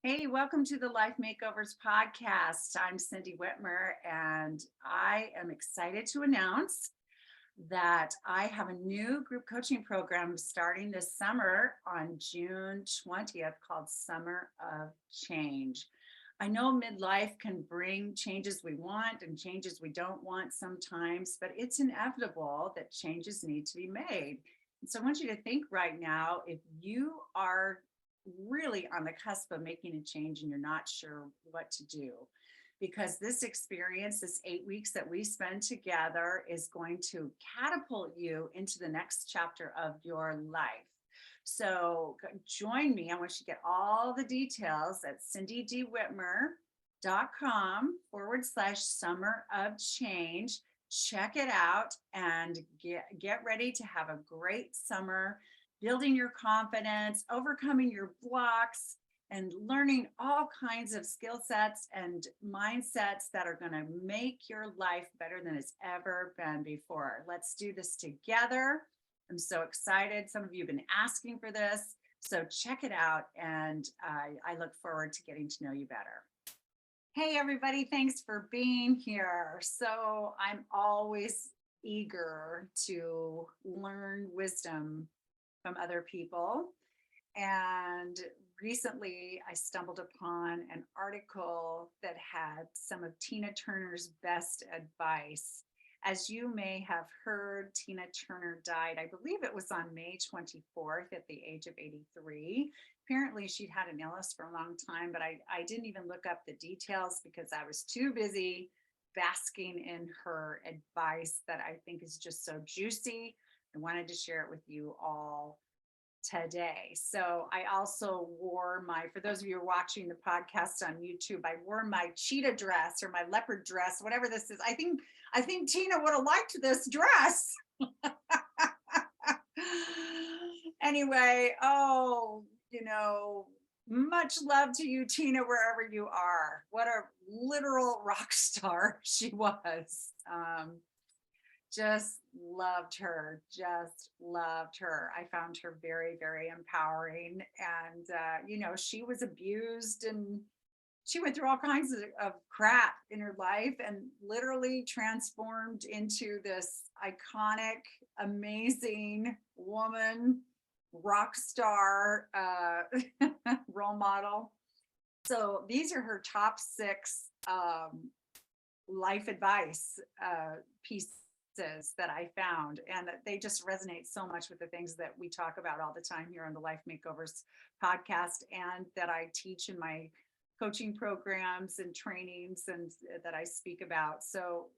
Hey, welcome to the Life Makeovers podcast. I'm Cindy Whitmer, and I am excited to announce that I have a new group coaching program starting this summer on June 20th called Summer of Change. I know midlife can bring changes we want and changes we don't want sometimes, but it's inevitable that changes need to be made. And so I want you to think right now if you are really on the cusp of making a change and you're not sure what to do, because this experience, this 8 weeks that we spend together, is going to catapult you into the next chapter of your life. So join me. I want you to get all the details at cindydwhitmer.com/summer of change. Check it out and get ready to have a great summer, building your confidence, overcoming your blocks, and learning all kinds of skill sets and mindsets that are going to make your life better than it's ever been before. Let's do this together. I'm so excited. Some of you have been asking for this. So check it out. And I look forward to getting to know you better. Hey, everybody. Thanks for being here. So I'm always eager to learn wisdom from other people. And recently I stumbled upon an article that had some of Tina Turner's best advice. As you may have heard, Tina Turner died, I believe it was on May 24th at the age of 83. Apparently she'd had an illness for a long time, but I didn't even look up the details because I was too busy basking in her advice that I think is just so juicy. I wanted to share it with you all today. So I also wore for those of you who are watching the podcast on YouTube, I wore my cheetah dress or my leopard dress, whatever this is. I think Tina would have liked this dress. Anyway, much love to you, Tina, wherever you are. What a literal rock star she was. Just loved her, I found her very, very empowering. And she was abused and she went through all kinds of crap in her life and literally transformed into this iconic, amazing woman, rock star, role model. So these are her top 6 life advice pieces that I found, and they just resonate so much with the things that we talk about all the time here on the Life Makeovers podcast, and that I teach in my coaching programs and trainings and that I speak about. So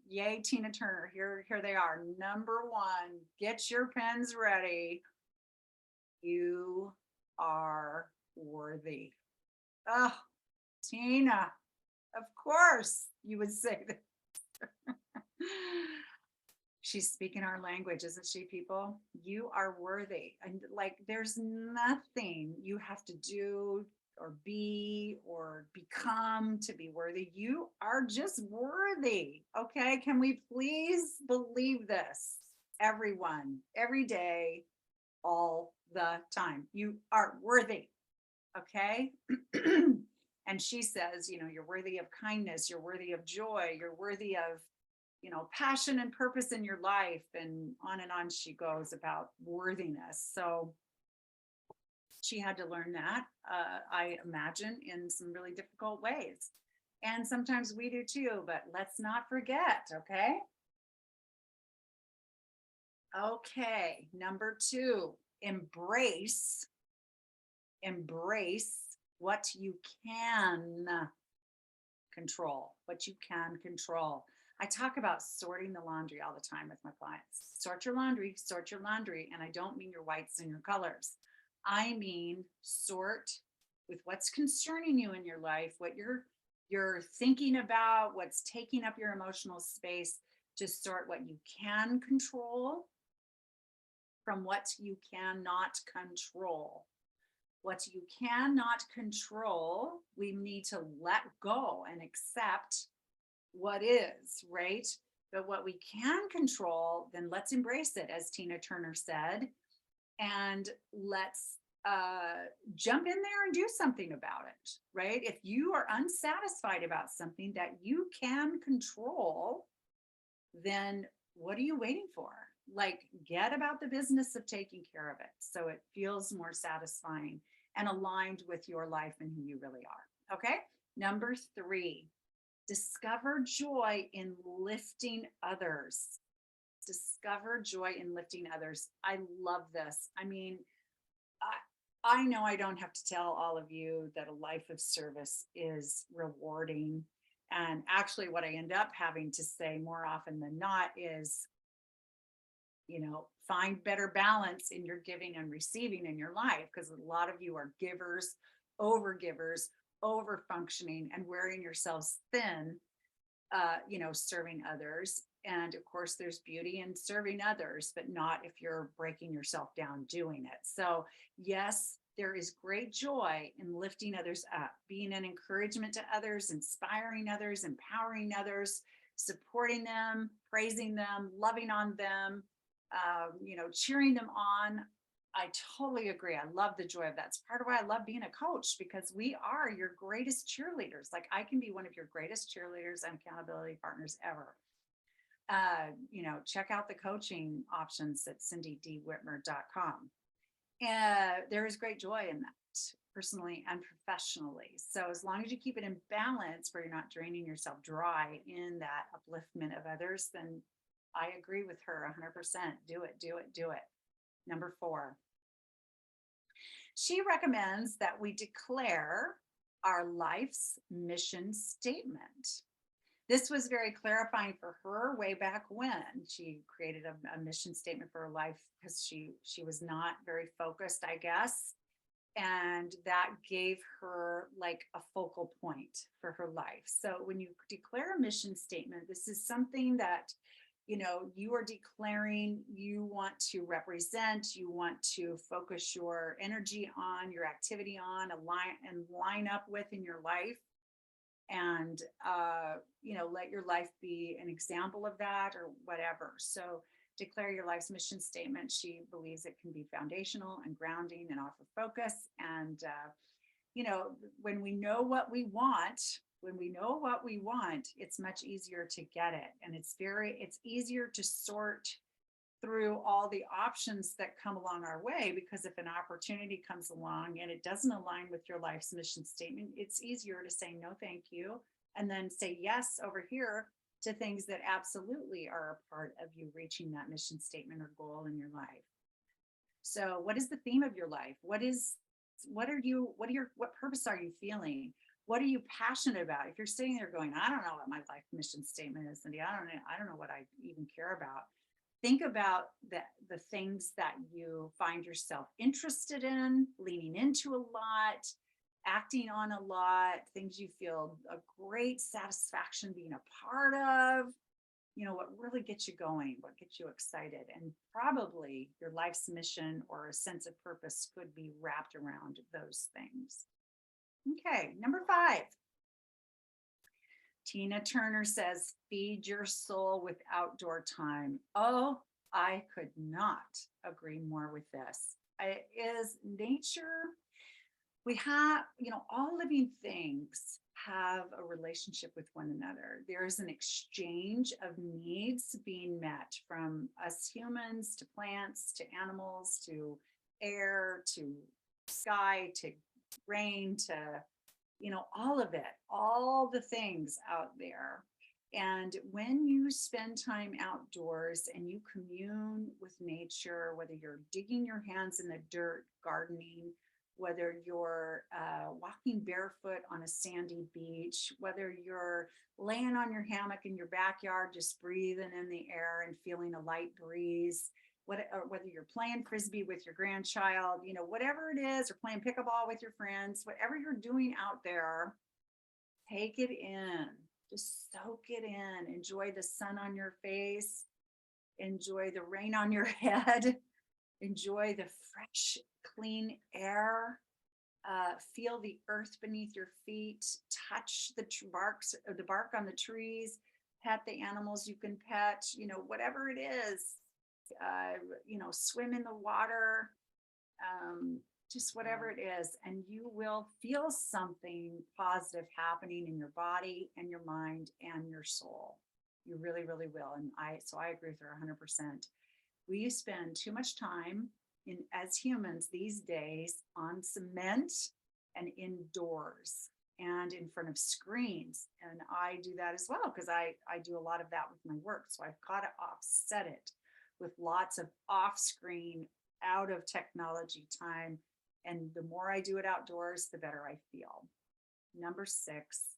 yay, Tina Turner, here they are. Number 1, get your pens ready. You are worthy. Oh, Tina, of course you would say that. She's speaking our language, isn't she, people? You are worthy. And there's nothing you have to do or be or become to be worthy. You are just worthy. Okay. Can we please believe this? Everyone, every day, all the time. You are worthy. Okay. And she says, you're worthy of kindness. You're worthy of joy. You're worthy of passion and purpose in your life, and on she goes about worthiness. So she had to learn that, I imagine, in some really difficult ways. And sometimes we do too, but let's not forget, okay? Okay, number 2, embrace what you can control, I talk about sorting the laundry all the time with my clients. Sort your laundry. And I don't mean your whites and your colors. I mean, sort with what's concerning you in your life, what you're thinking about, what's taking up your emotional space. Just sort what you can control from what you cannot control. What you cannot control, we need to let go and accept what is, right? But what we can control, then let's embrace it, as Tina Turner said, and let's uh, jump in there and do something about it, right? If you are unsatisfied about something that you can control, then what are you waiting for? Like, get about the business of taking care of it so it feels more satisfying and aligned with your life and who you really are. Okay. Number three, discover joy in lifting others. Discover joy in lifting others. I love this. I mean, I know I don't have to tell all of you that a life of service is rewarding. And actually, what I end up having to say more often than not is, find better balance in your giving and receiving in your life, because a lot of you are givers, over functioning, and wearing yourselves thin, serving others. And of course, there's beauty in serving others, but not if you're breaking yourself down doing it. So, yes, there is great joy in lifting others up, being an encouragement to others, inspiring others, empowering others, supporting them, praising them, loving on them, cheering them on. I totally agree. I love the joy of that. It's part of why I love being a coach, because we are your greatest cheerleaders. Like, I can be one of your greatest cheerleaders and accountability partners ever. Check out the coaching options at cindydwhitmer.com. And there is great joy in that, personally and professionally. So as long as you keep it in balance where you're not draining yourself dry in that upliftment of others, then I agree with her 100%. Do it, do it, do it. Number four, she recommends that we declare our life's mission statement. This was very clarifying for her way back when she created a mission statement for her life, because she was not very focused, I guess. And that gave her like a focal point for her life. So when you declare a mission statement, this is something that you are declaring you want to represent, you want to focus your energy on, your activity on, line up with in your life. And let your life be an example of that, or whatever. So declare your life's mission statement. She believes it can be foundational and grounding and offer focus. And when we know what we want, it's much easier to get it. And it's easier to sort through all the options that come along our way, because if an opportunity comes along and it doesn't align with your life's mission statement, it's easier to say no thank you, and then say yes over here to things that absolutely are a part of you reaching that mission statement or goal in your life. So what is the theme of your life? What purpose are you feeling? What are you passionate about? If you're sitting there going, I don't know what my life mission statement is, Cindy, I don't know what I even care about. Think about the things that you find yourself interested in, leaning into a lot, acting on a lot, things you feel a great satisfaction being a part of, what really gets you going, what gets you excited. And probably your life's mission or a sense of purpose could be wrapped around those things. Okay, number five. Tina Turner says, feed your soul with outdoor time. Oh, I could not agree more with this. It is nature. We have, all living things have a relationship with one another. There is an exchange of needs being met, from us humans to plants to animals to air to sky to rain to all of it, all the things out there. And when you spend time outdoors and you commune with nature, whether you're digging your hands in the dirt, gardening, whether you're walking barefoot on a sandy beach, whether you're laying on your hammock in your backyard, just breathing in the air and feeling a light breeze, whether you're playing frisbee with your grandchild, whatever it is, or playing pickleball with your friends, whatever you're doing out there, take it in, just soak it in, enjoy the sun on your face, enjoy the rain on your head, enjoy the fresh, clean air, feel the earth beneath your feet, touch the bark on the trees, pet the animals you can pet, whatever it is. Swim in the water, just Yeah. whatever it is, and you will feel something positive happening in your body and your mind and your soul. You really, really will. And I agree with her 100%. We spend too much time as humans these days on cement and indoors and in front of screens. And I do that as well because I do a lot of that with my work. So I've got to offset it with lots of off screen, out of technology time. And the more I do it outdoors, the better I feel. Number six,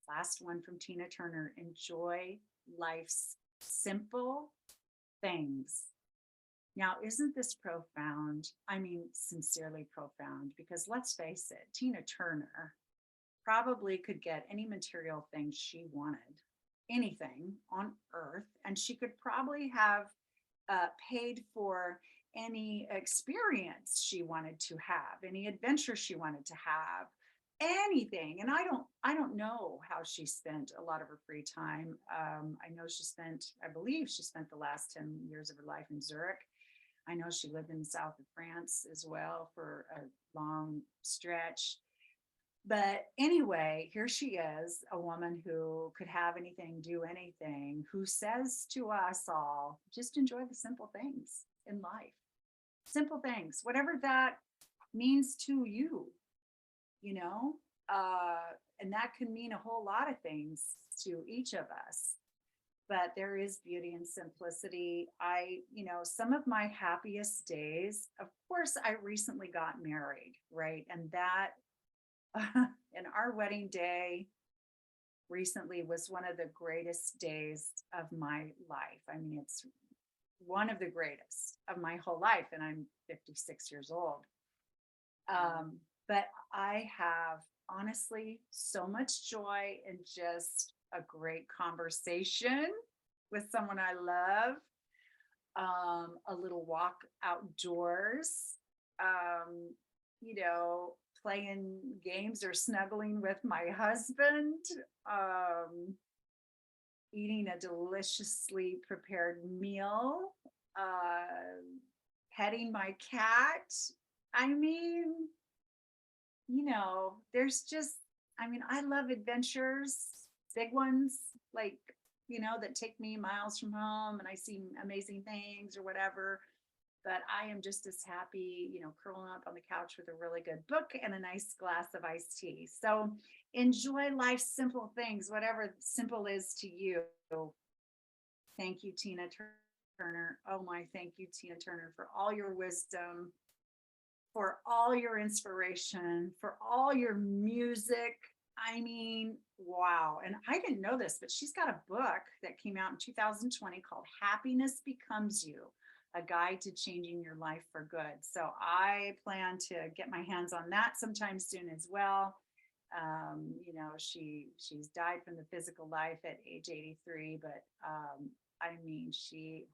last one from Tina Turner: enjoy life's simple things. Now, isn't this profound? I mean, sincerely profound, because let's face it, Tina Turner probably could get any material thing she wanted, anything on earth, and she could probably have paid for any experience she wanted to have, any adventure she wanted to have, anything. And I don't know how she spent a lot of her free time. I know I believe she spent the last 10 years of her life in Zurich. I know she lived in the south of France as well for a long stretch. But anyway, here she is, a woman who could have anything, do anything, who says to us all, just enjoy the simple things in life. Simple things, whatever that means to you, you know? And that can mean a whole lot of things to each of us. But there is beauty in simplicity. Some of my happiest days, of course, I recently got married, right? And that, and our wedding day recently was one of the greatest days of my life. I mean, it's one of the greatest of my whole life, and I'm 56 years old. Wow. But I have honestly so much joy in just a great conversation with someone I love, a little walk outdoors, um, you know, playing games or snuggling with my husband, um, eating a deliciously prepared meal, petting my cat. I mean, there's just, I mean, I love adventures, big ones, like, that take me miles from home and I see amazing things or whatever. But I am just as happy, curling up on the couch with a really good book and a nice glass of iced tea. So enjoy life's simple things, whatever simple is to you. Thank you, Tina Turner. Oh my, thank you, Tina Turner, for all your wisdom, for all your inspiration, for all your music. I mean, wow. And I didn't know this, but she's got a book that came out in 2020 called Happiness Becomes You: A Guide to Changing Your Life for Good. So I plan to get my hands on that sometime soon as well. She's died from the physical life at age 83, but I mean,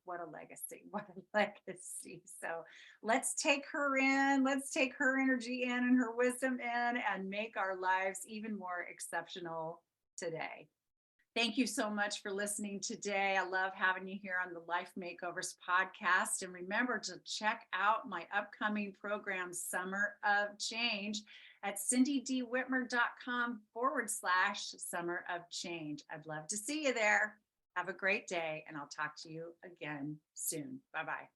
what a legacy, what a legacy. So let's take her in, let's take her energy in and her wisdom in and make our lives even more exceptional today. Thank you so much for listening today. I love having you here on the Life Makeovers podcast. And remember to check out my upcoming program, Summer of Change, at cindydwhitmer.com/Summer of Change. I'd love to see you there. Have a great day, and I'll talk to you again soon. Bye bye.